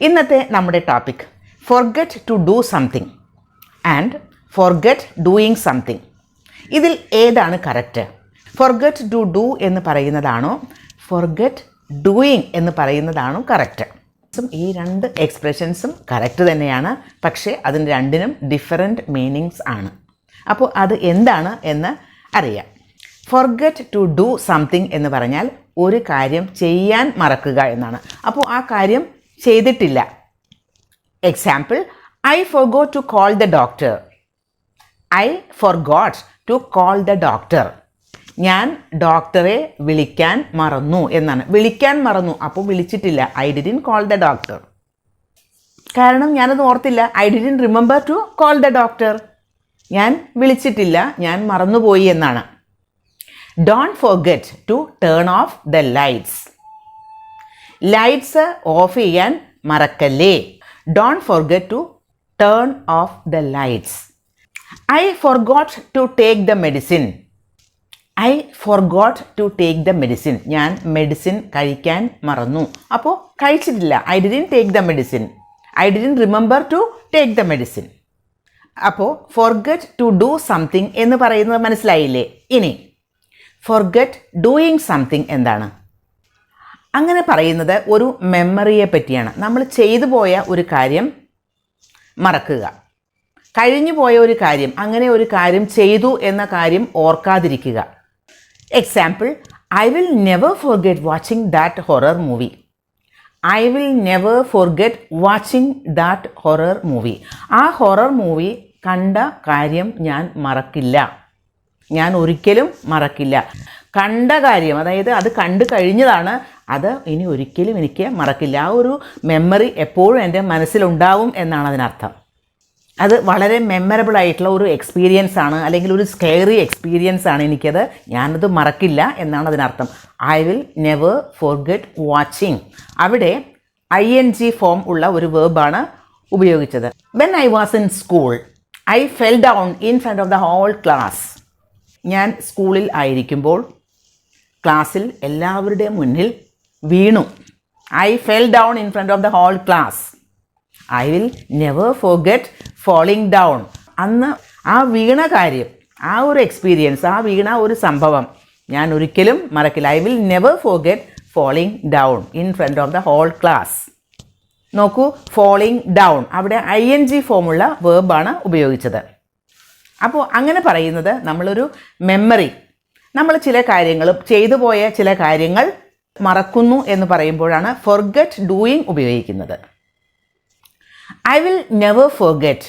ഇന്നത്തെ നമ്മുടെ topic forget to do something and forget doing something. ഇതിൽ ഏതാണ് കറക്റ്റ്? ഫോർഗെറ്റ് ടു ഡു എന്ന് പറയുന്നതാണോ ഫോർഗെറ്റ് ഡൂയിങ് എന്ന് പറയുന്നതാണോ കറക്റ്റ്? ഈ രണ്ട് എക്സ്പ്രഷൻസും കറക്റ്റ് തന്നെയാണ്, പക്ഷേ അതിന് രണ്ടിനും ഡിഫറെൻറ്റ് മീനിങ്സ് ആണ്. അപ്പോൾ അത് എന്താണ് എന്ന് അറിയാം. ഫോർഗെറ്റ് ടു ഡു സംതിങ് എന്ന് പറഞ്ഞാൽ ഒരു കാര്യം ചെയ്യാൻ മറക്കുക എന്നാണ്. അപ്പോൾ ആ കാര്യം ചെയ്തിട്ടില്ല. Example, I forgot to call the doctor. I forgot to call the doctor. ഞാൻ ഡോക്ടറെ വിളിക്കാൻ മറന്നു എന്നാണ്. വിളിക്കാൻ മറന്നു, അപ്പോൾ വിളിച്ചിട്ടില്ല. I didn't call the doctor. കാരണം ഞാനത് ഓർത്തില്ല. I didn't remember to call the doctor. ഞാൻ വിളിച്ചിട്ടില്ല, ഞാൻ മറന്നുപോയി എന്നാണ്. Don't forget to turn off the lights. Lights off ചെയ്യാൻ മറക്കല്ലേ. Don't forget to turn off the lights. I forgot to take the medicine. I forgot to take the medicine. ഞാൻ medicine കഴിക്കാൻ മറന്നു, അപ്പോൾ കഴിച്ചിട്ടില്ല. I didn't take the medicine. I didn't remember to take the medicine. അപ്പോൾ forget to do something എന്ന് പറയുന്നത് മനസ്സിലായില്ലേ? ഇനി ഫോർഗെറ്റ് ഡൂയിങ് സംതിങ് എന്താണ്? അങ്ങനെ പറയുന്നത് ഒരു മെമ്മറിയെ പറ്റിയാണ്. നമ്മൾ ചെയ്തു പോയ ഒരു കാര്യം മറക്കുക, കഴിഞ്ഞു പോയ ഒരു കാര്യം, അങ്ങനെ ഒരു കാര്യം ചെയ്തു എന്ന കാര്യം ഓർക്കാതിരിക്കുക. Example, I will never forget watching that horror movie. I will never forget watching that horror movie. ആ ഹൊറർ മൂവി കണ്ട കാര്യം ഞാൻ മറക്കില്ല. ഞാൻ ഒരിക്കലും മറക്കില്ല. കണ്ട കാര്യം, അതായത് അത് കണ്ടു കഴിഞ്ഞതാണ്, അത് ഇനി ഒരിക്കലും എനിക്ക് മറക്കില്ല. ആ ഒരു മെമ്മറി എപ്പോഴും എൻ്റെ മനസ്സിലുണ്ടാവും എന്നാണ് അതിനർത്ഥം. അത് വളരെ മെമ്മറബിൾ ആയിട്ടുള്ള ഒരു എക്സ്പീരിയൻസ് ആണ്, അല്ലെങ്കിൽ ഒരു സ്കെയറി എക്സ്പീരിയൻസ് ആണ്. എനിക്കത്, ഞാനത് മറക്കില്ല എന്നാണ് അതിനർത്ഥം. I will never forget watching. അവിടെ ING ഫോം ഉള്ള ഒരു വേർബാണ് ഉപയോഗിച്ചത്. When I was in school I fell down in front of the whole class. ഞാൻ സ്കൂളിൽ ആയിരിക്കുമ്പോൾ ക്ലാസ്സിൽ എല്ലാവരുടെയും മുന്നിൽ വീണു. I fell down in front of the whole class. I will never forget falling down. അന്ന് ആ വീണ കാര്യം, ആ ഒരു എക്സ്പീരിയൻസ്, ആ വീണ ഒരു സംഭവം ഞാൻ ഒരിക്കലും മറക്കില്ല. I will never forget falling down in front of the whole class. നോക്കൂ, ഫോളിങ് ഡൗൺ, അവിടെ ING ഫോമുള്ള വേർബാണ് ഉപയോഗിച്ചത്. അപ്പോൾ അങ്ങനെ പറയുന്നത് നമ്മളൊരു മെമ്മറി, നമ്മൾ ചില കാര്യങ്ങൾ ചെയ്തു പോയ ചില കാര്യങ്ങൾ മറക്കുന്നു എന്ന് പറയുമ്പോഴാണ് ഫോർഗെറ്റ് ഡൂയിങ് ഉപയോഗിക്കുന്നത്. I will never forget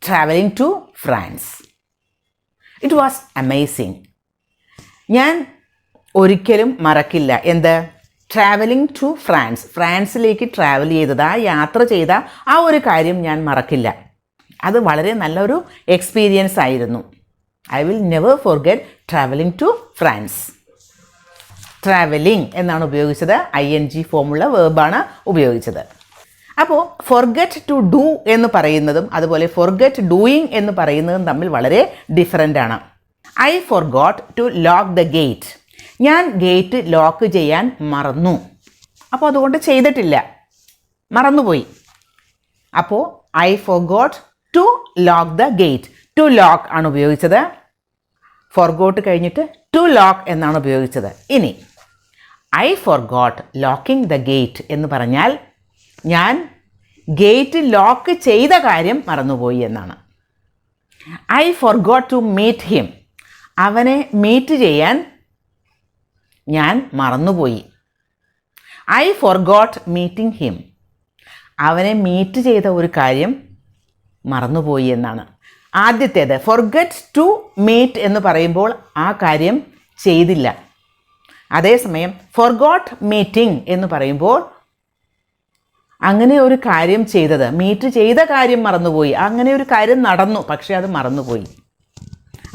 traveling to France. It was amazing. ഞാൻ ഒരിക്കലും മറക്കില്ല എന്ത്? Travelling to France. ഫ്രാൻസിലേക്ക് ട്രാവൽ ചെയ്തത്, ആ യാത്ര ചെയ്ത ആ ഒരു കാര്യം ഞാൻ മറക്കില്ല. അത് വളരെ നല്ലൊരു എക്സ്പീരിയൻസ് ആയിരുന്നു. I will never forget travelling to France. Travelling എന്നാണ് ഉപയോഗിച്ചത്. ING ഫോമുള്ള വേർബാണ് ഉപയോഗിച്ചത്. അപ്പോൾ ഫോർഗെറ്റ് ടു ഡു എന്ന് പറയുന്നതും അതുപോലെ ഫോർഗെറ്റ് ഡൂയിങ് എന്ന് പറയുന്നതും തമ്മിൽ വളരെ ഡിഫറൻ്റ് ആണ്. I forgot to lock the gate. ഞാൻ ഗേറ്റ് ലോക്ക് ചെയ്യാൻ മറന്നു, അപ്പോൾ അതുകൊണ്ട് ചെയ്തിട്ടില്ല, മറന്നുപോയി. അപ്പോൾ I forgot to lock the gate. To lock ആണ് ഉപയോഗിച്ചത്. ഫോർഗോട്ട് കഴിഞ്ഞിട്ട് ടു ലോക്ക് എന്നാണ് ഉപയോഗിച്ചത്. ഇനി I forgot locking the gate എന്ന് പറഞ്ഞാൽ ഞാൻ ഗേറ്റ് ലോക്ക് ചെയ്ത കാര്യം മറന്നുപോയി എന്നാണ്. I forgot to meet him. അവനെ മീറ്റ് ചെയ്യാൻ ഞാൻ മറന്നുപോയി. I forgot meeting him. അവനെ മീറ്റ് ചെയ്ത ഒരു കാര്യം മറന്നുപോയി എന്നാണ്. ആദ്യത്തേത് ഫോർഗെറ്റ് ടു മീറ്റ് എന്ന് പറയുമ്പോൾ ആ കാര്യം ചെയ്തില്ല. അതേസമയം ഫോർഗോട്ട് മീറ്റിംഗ് എന്ന് പറയുമ്പോൾ അങ്ങനെ ഒരു കാര്യം ചെയ്തത്, മീറ്റ് ചെയ്ത കാര്യം മറന്നുപോയി. അങ്ങനെ ഒരു കാര്യം നടന്നു, പക്ഷേ അത് മറന്നുപോയി.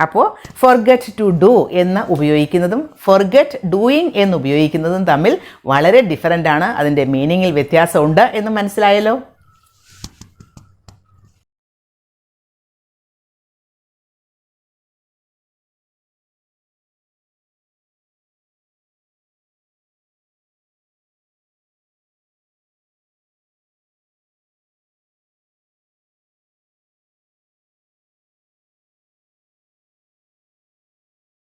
അപ്പോൾ ഫോർഗെറ്റ് ടു ഡു എന്ന് ഉപയോഗിക്കുന്നതും ഫോർഗെറ്റ് ഡൂയിങ് എന്ന് ഉപയോഗിക്കുന്നതും തമ്മിൽ വളരെ ഡിഫറൻ്റ് ആണ്. അതിൻ്റെ മീനിങ്ങിൽ വ്യത്യാസമുണ്ട് എന്ന് മനസ്സിലായല്ലോ.